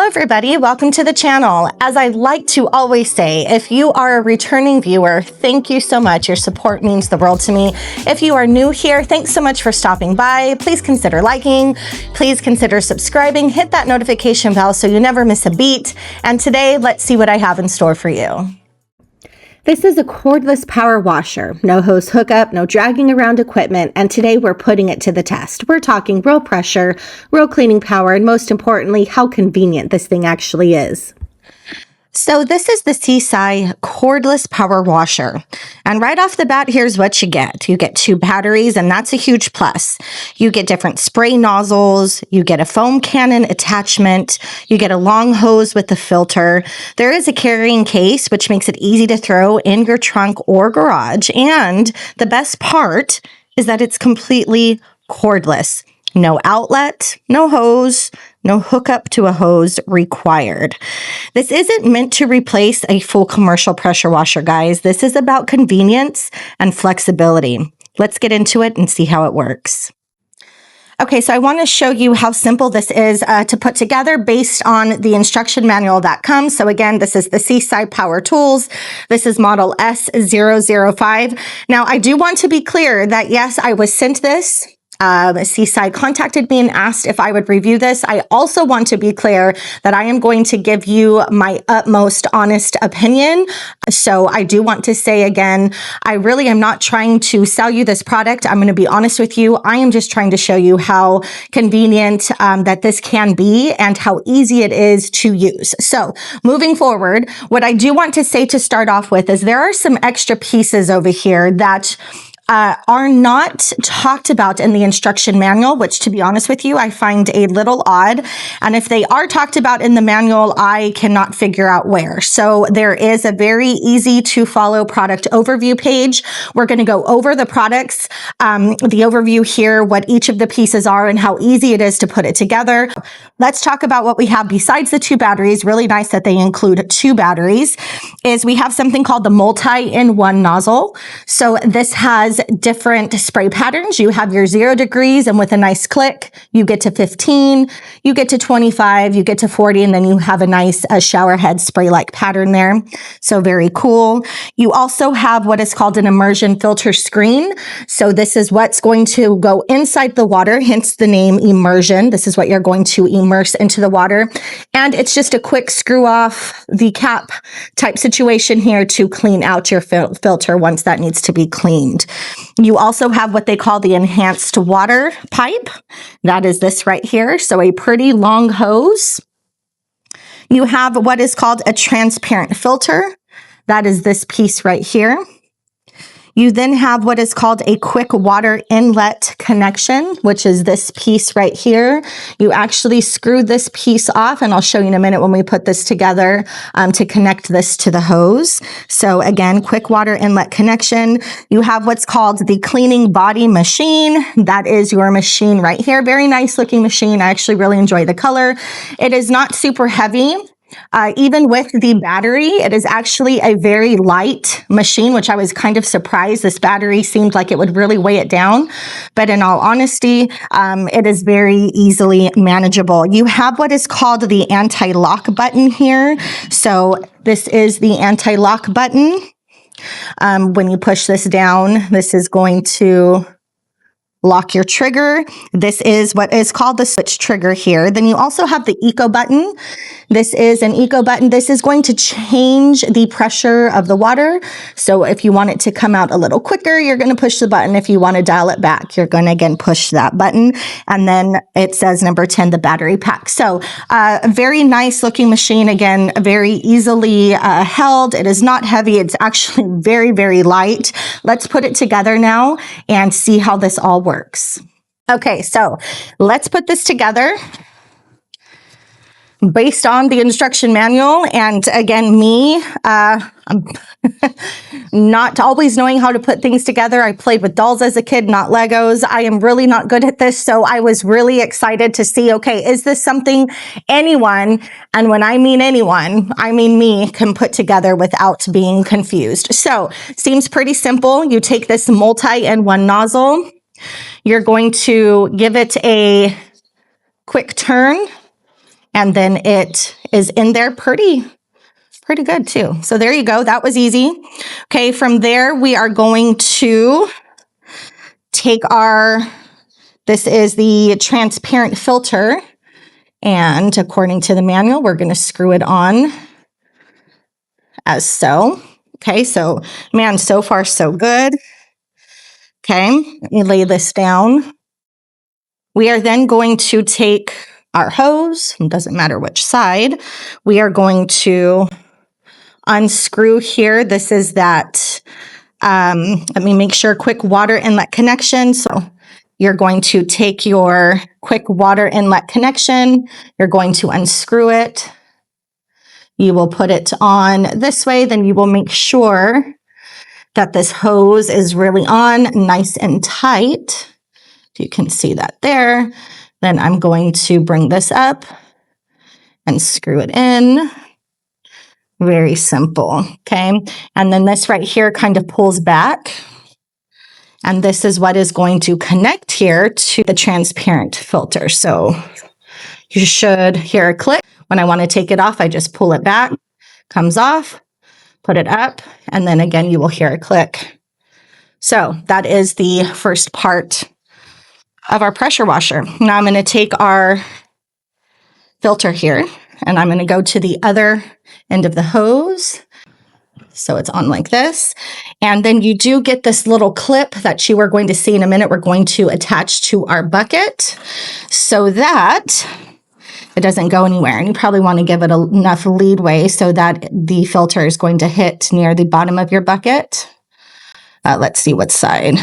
Hello everybody, welcome to the channel. As I like to always say, if you are a returning viewer, thank you so much. Your support means the world to me. If you are new here, thanks so much for stopping by. Please consider liking, please consider subscribing, hit that notification bell so you never miss a beat. And today, let's see what I have in store for you. This is a cordless power washer, no hose hookup, no dragging around equipment, and today we're putting it to the test. We're talking real pressure, real cleaning power, and most importantly, how convenient this thing actually is. So this is the SESSII cordless power washer. And right off the bat, here's what you get. You get 2 batteries, and that's a huge plus. You get different spray nozzles, you get a foam cannon attachment, you get a long hose with a filter. There is a carrying case, which makes it easy to throw in your trunk or garage. And the best part is that it's completely cordless. No outlet, no hose, no hookup to a hose required. This isn't meant to replace a full commercial pressure washer, guys. This is about convenience and flexibility. Let's get into it and see how it works. Okay, so I want to show you how simple this is to put together based on the instruction manual that comes. So again, this is the SESSII Power Tools. This is model S005. Now, I do want to be clear that yes, I was sent this. SESSII contacted me and asked if I would review this. I also want to be clear that I am going to give you my utmost honest opinion. So I do want to say again, I really am not trying to sell you this product. I'm going to be honest with you. I am just trying to show you how convenient that this can be and how easy it is to use. So moving forward, what I do want to say to start off with is there are some extra pieces over here that are not talked about in the instruction manual, which to be honest with you, I find a little odd. And if they are talked about in the manual, I cannot figure out where. So there is a very easy to follow product overview page. We're going to go over the products, the overview here, what each of the pieces are and how easy it is to put it together. Let's talk about what we have besides the 2 batteries. Really nice that they include 2 batteries. Is we have something called the multi-in-one nozzle. So this has different spray patterns. You have your 0 degrees, and with a nice click, you get to 15, you get to 25, you get to 40, and then you have a nice shower head spray-like pattern there. So very cool. You also have what is called an immersion filter screen. So this is what's going to go inside the water, hence the name immersion. This is what you're going to immerse into the water. And it's just a quick screw off the cap type situation here to clean out your filter once that needs to be cleaned. You also have what they call the enhanced water pipe. That is this right here. So a pretty long hose. You have what is called a transparent filter. That is this piece right here. You then have what is called a quick water inlet connection, which is this piece right here. You actually screw this piece off, and I'll show you in a minute when we put this together to connect this to the hose. So again, quick water inlet connection. You have what's called the cleaning body machine. That is your machine right here. Very nice looking machine. I actually really enjoy the color. It is not super heavy. Even with the battery, it is actually a very light machine, which I was kind of surprised. This battery seemed like it would really weigh it down. But in all honesty, it is very easily manageable. You have what is called the anti-lock button here. So this is the anti-lock button. When you push this down, this is going to lock your trigger. This is what is called the switch trigger here. Then you also have the eco button. This is an eco button. This is going to change the pressure of the water. So if you want it to come out a little quicker, you're going to push the button. If you want to dial it back, you're going to again push that button. And then it says number 10, the battery pack. So a very nice looking machine. Again, very easily held. It is not heavy. It's actually very, very light. Let's put it together now and see how this all works. Okay, so let's put this together based on the instruction manual. And again, I'm not always knowing how to put things together. I played with dolls as a kid, not Legos. I am really not good at this. So I was really excited to see, okay, is this something anyone, and when I mean anyone, I mean me, can put together without being confused. So seems pretty simple. You take this multi-in-one nozzle. You're going to give it a quick turn. And then it is in there pretty good too. So there you go. That was easy. Okay, from there, we are going to take this is the transparent filter. And according to the manual, we're going to screw it on as so. Okay, so man, so far so good. Okay, let me lay this down. We are then going to take our hose, it doesn't matter which side, we are going to unscrew here. This is that, let me make sure, quick water inlet connection. So you're going to take your quick water inlet connection, you're going to unscrew it. You will put it on this way, then you will make sure that this hose is really on, nice and tight. You can see that there. Then I'm going to bring this up and screw it in. Very simple, okay? And then this right here kind of pulls back. And this is what is going to connect here to the transparent filter. So you should hear a click. When I want to take it off, I just pull it back, comes off, put it up, and then again, you will hear a click. So that is the first part of our pressure washer. Now I'm going to take our filter here and I'm going to go to the other end of the hose. So it's on like this. And then you do get this little clip that you are going to see in a minute. We're going to attach to our bucket so that it doesn't go anywhere. And you probably want to give it enough leadway so that the filter is going to hit near the bottom of your bucket. Let's see what side.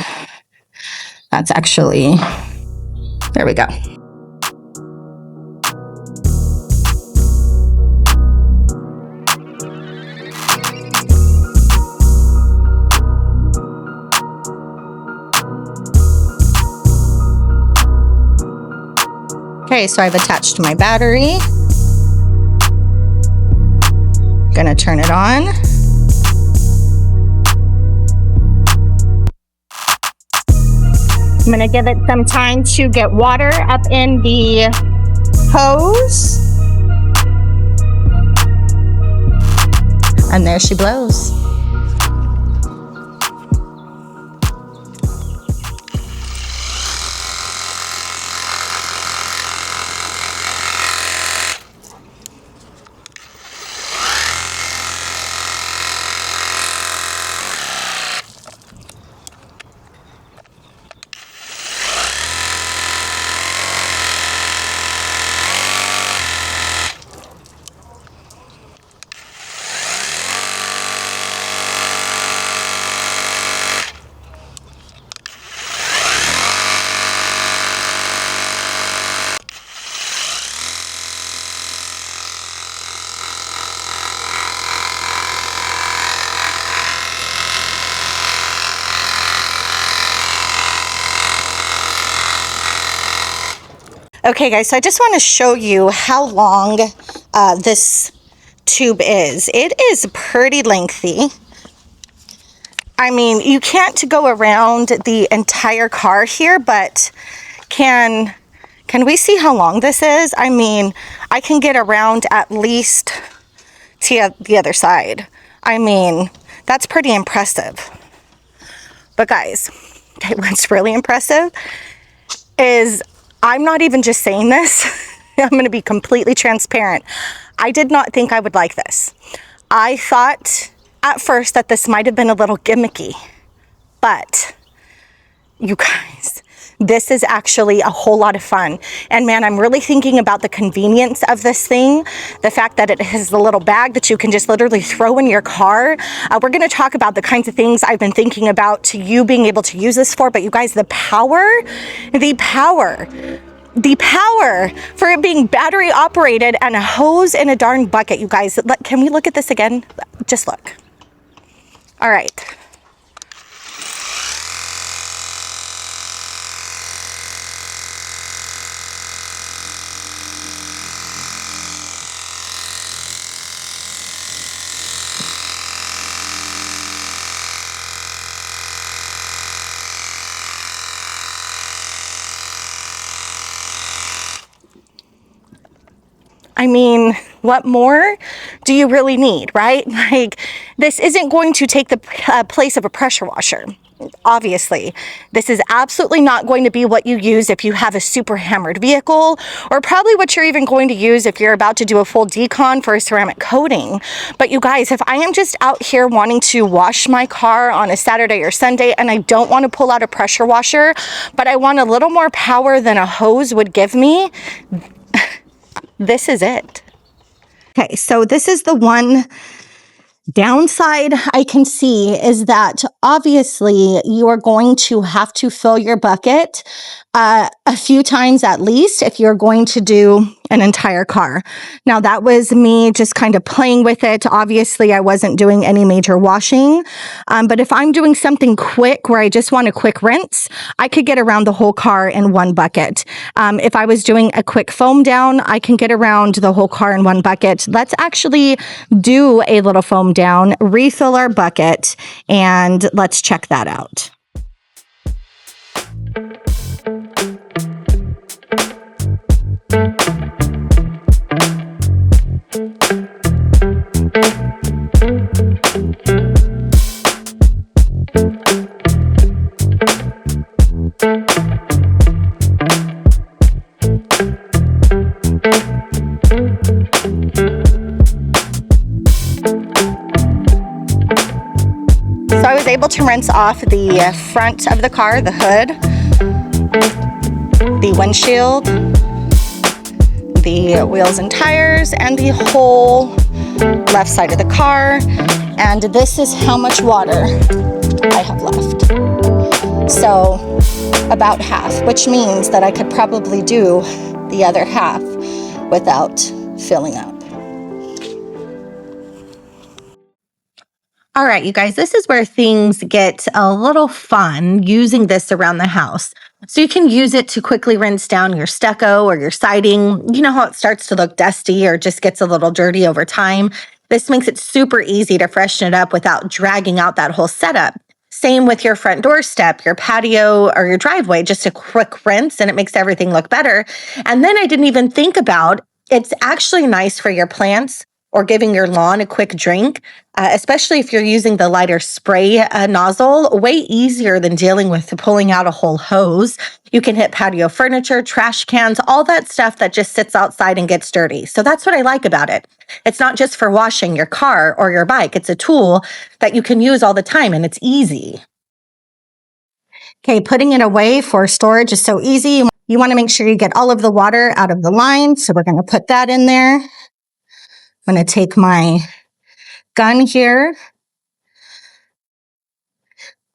That's actually, there we go. Okay, so I've attached my battery. Gonna turn it on. I'm gonna give it some time to get water up in the hose. And there she blows. Okay guys, so I just want to show you how long this tube is. It is pretty lengthy. I mean, you can't go around the entire car here, but can we see how long this is? I mean, I can get around at least to the other side. I mean, that's pretty impressive. But guys, okay, what's really impressive is I'm not even just saying this. I'm going to be completely transparent. I did not think I would like this. I thought at first that this might have been a little gimmicky, but you guys, this is actually a whole lot of fun. And man, I'm really thinking about the convenience of this thing. The fact that it has the little bag that you can just literally throw in your car. We're going to talk about the kinds of things I've been thinking about to you being able to use this for. But you guys, the power for it being battery operated and a hose in a darn bucket. You guys, can we look at this again? Just look. All right. I mean, what more do you really need, right? Like, this isn't going to take the place of a pressure washer. Obviously, this is absolutely not going to be what you use if you have a super hammered vehicle, or probably what you're even going to use if you're about to do a full decon for a ceramic coating. But you guys, if I am just out here wanting to wash my car on a Saturday or Sunday and I don't want to pull out a pressure washer, but I want a little more power than a hose would give me, this is it. Okay, so this is the one downside I can see, is that obviously you are going to have to fill your bucket a few times at least if you're going to do an entire car. Now, that was me just kind of playing with it. Obviously, I wasn't doing any major washing, but if I'm doing something quick where I just want a quick rinse, I could get around the whole car in one bucket. If I was doing a quick foam down, I can get around the whole car in one bucket. Let's actually do a little foam down, refill our bucket, and let's check that out. So I was able to rinse off the front of the car, the hood, the windshield, the wheels and tires, and the whole left side of the car. And this is how much water I have left. So about half, which means that I could probably do the other half without filling up. All right, you guys, this is where things get a little fun using this around the house. So you can use it to quickly rinse down your stucco or your siding. You know how it starts to look dusty or just gets a little dirty over time? This makes it super easy to freshen it up without dragging out that whole setup. Same with your front doorstep, your patio, or your driveway, just a quick rinse and it makes everything look better. And then I didn't even think about, it's actually nice for your plants or giving your lawn a quick drink, especially if you're using the lighter spray nozzle, way easier than dealing with pulling out a whole hose. You can hit patio furniture, trash cans, all that stuff that just sits outside and gets dirty. So that's what I like about it. It's not just for washing your car or your bike. It's a tool that you can use all the time and it's easy. Okay, putting it away for storage is so easy. You want to make sure you get all of the water out of the line. So we're going to put that in there. I'm going to take my gun here,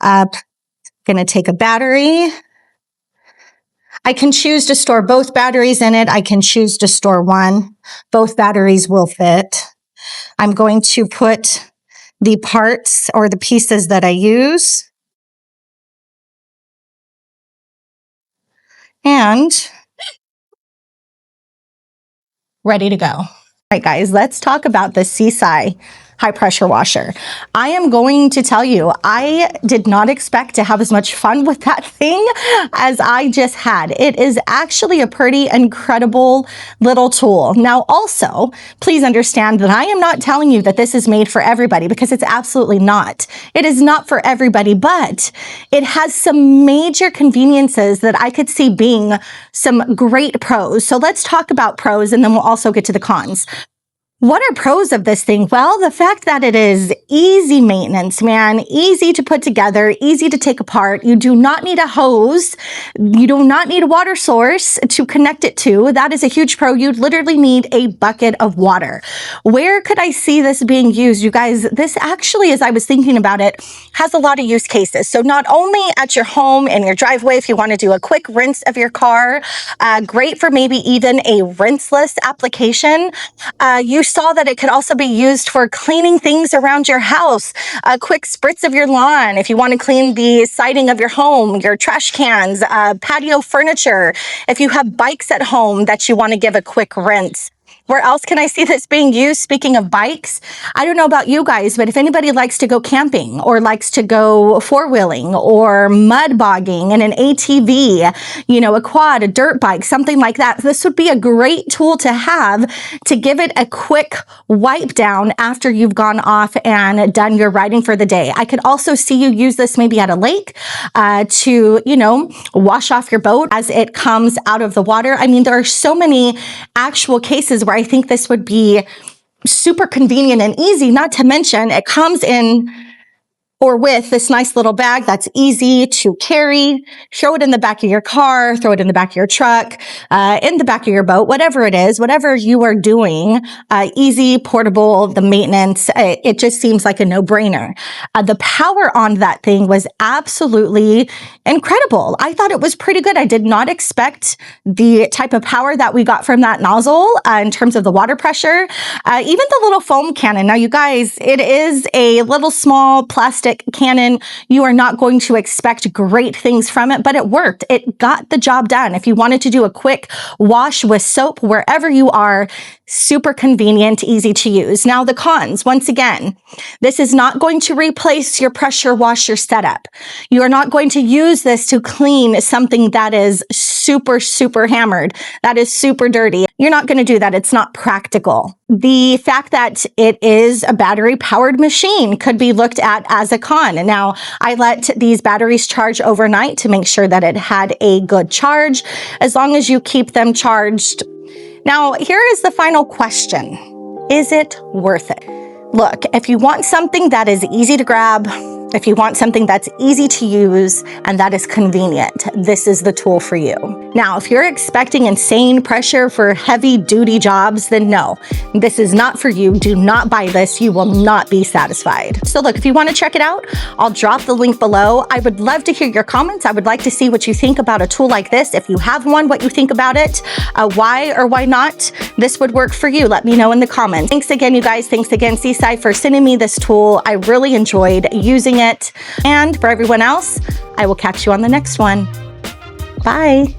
going to take a battery. I can choose to store both batteries in it. I can choose to store one. Both batteries will fit. I'm going to put the parts or the pieces that I use. And ready to go. All right, guys, let's talk about the SESSII high pressure washer. I am going to tell you, I did not expect to have as much fun with that thing as I just had. It is actually a pretty incredible little tool. Now, also, please understand that I am not telling you that this is made for everybody, because it's absolutely not. It is not for everybody, but it has some major conveniences that I could see being some great pros. So let's talk about pros, and then we'll also get to the cons. What are pros of this thing? Well, the fact that it is easy maintenance, man, easy to put together, easy to take apart. You do not need a hose. You do not need a water source to connect it to. That is a huge pro. You literally need a bucket of water. Where could I see this being used? You guys, this actually, as I was thinking about it, has a lot of use cases. So not only at your home and your driveway, if you want to do a quick rinse of your car, great for maybe even a rinseless application. You saw that it could also be used for cleaning things around your house, a quick spritz of your lawn, if you want to clean the siding of your home, your trash cans, patio furniture, if you have bikes at home that you want to give a quick rinse. Where else can I see this being used? Speaking of bikes, I don't know about you guys, but if anybody likes to go camping or likes to go four-wheeling or mud bogging in an ATV, you know, a quad, a dirt bike, something like that, this would be a great tool to have to give it a quick wipe down after you've gone off and done your riding for the day. I could also see you use this maybe at a lake to, you know, wash off your boat as it comes out of the water. I mean, there are so many actual cases where I think this would be super convenient and easy, not to mention it comes in or with this nice little bag that's easy to carry. Throw it in the back of your car, throw it in the back of your truck, in the back of your boat, whatever it is, whatever you are doing, easy, portable, the maintenance, it just seems like a no-brainer. The power on that thing was absolutely incredible. I thought it was pretty good. I did not expect the type of power that we got from that nozzle in terms of the water pressure. Even the little foam cannon. Now, you guys, it is a little small plastic cannon. You are not going to expect great things from it, but it worked. It got the job done. If you wanted to do a quick wash with soap wherever you are, super convenient, easy to use. Now, the cons, once again, this is not going to replace your pressure washer setup. You are not going to use this to clean something that is super, super hammered, that is super dirty. You're not going to do that. It's not practical. The fact that it is a battery-powered machine could be looked at as a con. Now, I let these batteries charge overnight to make sure that it had a good charge, as long as you keep them charged. Now, here is the final question. Is it worth it? Look, if you want something that is easy to grab, if you want something that's easy to use and that is convenient, this is the tool for you. Now, if you're expecting insane pressure for heavy-duty jobs, then no, this is not for you. Do not buy this. You will not be satisfied. So look, if you want to check it out, I'll drop the link below. I would love to hear your comments. I would like to see what you think about a tool like this. If you have one, what you think about it, why or why not this would work for you. Let me know in the comments. Thanks again, you guys. Thanks again, SESSII, for sending me this tool. I really enjoyed using it. And for everyone else, I will catch you on the next one. Bye.